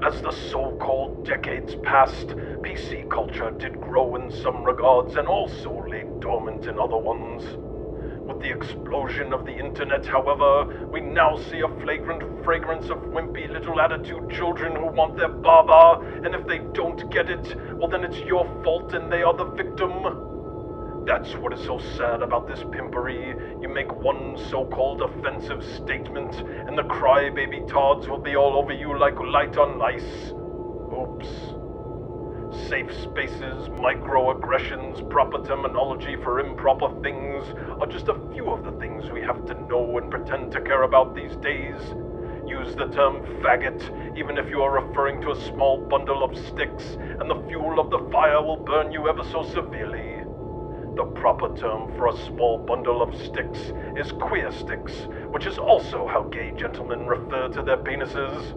As the so-called decades passed, PC culture did grow in some regards and also lay dormant in other ones. With the explosion of the internet, however, we now see a flagrant fragrance of wimpy little attitude children who want their baba, and if they don't get it, well then it's your fault and they are the victim. That's what is so sad about this pimpery. You make one so-called offensive statement, and the crybaby Todds will be all over you like light on ice. Oops. Safe spaces, microaggressions, proper terminology for improper things are just a few of the things we have to know and pretend to care about these days. Use the term faggot, even if you are referring to a small bundle of sticks, and the fuel of the fire will burn you ever so severely. The proper term for a small bundle of sticks is queer sticks, which is also how gay gentlemen refer to their penises.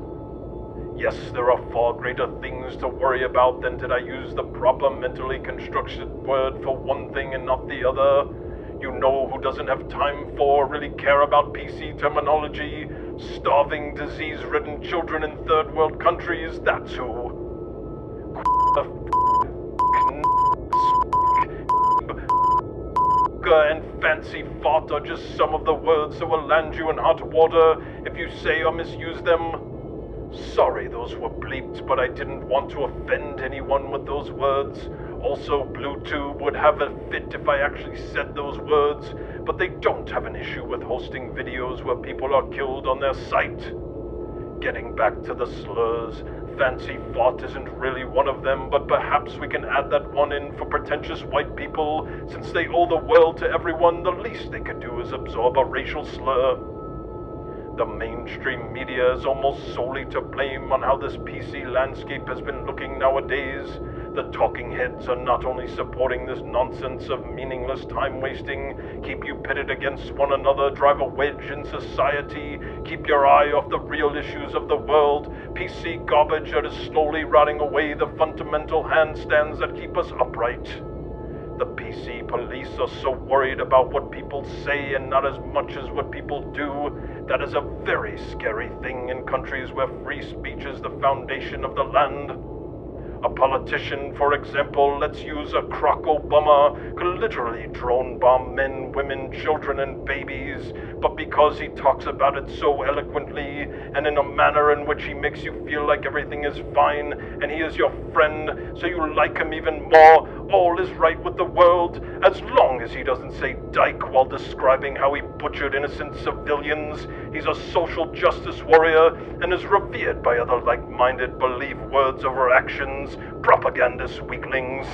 Yes, there are far greater things to worry about than did I use the proper mentally constructed word for one thing and not the other. You know who doesn't have time for or really care about PC terminology? Starving, disease-ridden children in third world countries, that's who. And fancy fart are just some of the words that will land you in hot water if you say or misuse them. Sorry those were bleeped, but I didn't want to offend anyone with those words. Also, BlueTube would have a fit if I actually said those words, but they don't have an issue with hosting videos where people are killed on their site. Getting back to the slurs, fancy fart isn't really one of them, but perhaps we can add that one in for pretentious white people. Since they owe the world to everyone, the least they could do is absorb a racial slur. The mainstream media is almost solely to blame on how this PC landscape has been looking nowadays. The talking heads are not only supporting this nonsense of meaningless time wasting, keep you pitted against one another, drive a wedge in society, keep your eye off the real issues of the world, PC garbage that is slowly rotting away the fundamental handstands that keep us upright. The PC police are so worried about what people say and not as much as what people do. That is a very scary thing in countries where free speech is the foundation of the land. A politician, for example, let's use a crock Obama, could literally drone bomb men, women, children, and babies, but because he talks about it so eloquently and in a manner in which he makes you feel like everything is fine and he is your friend, so you like him even more, all is right with the world, as long as he doesn't say dyke while describing how he butchered innocent civilians. He's a social justice warrior and is revered by other like-minded believe words over actions, propagandist weaklings.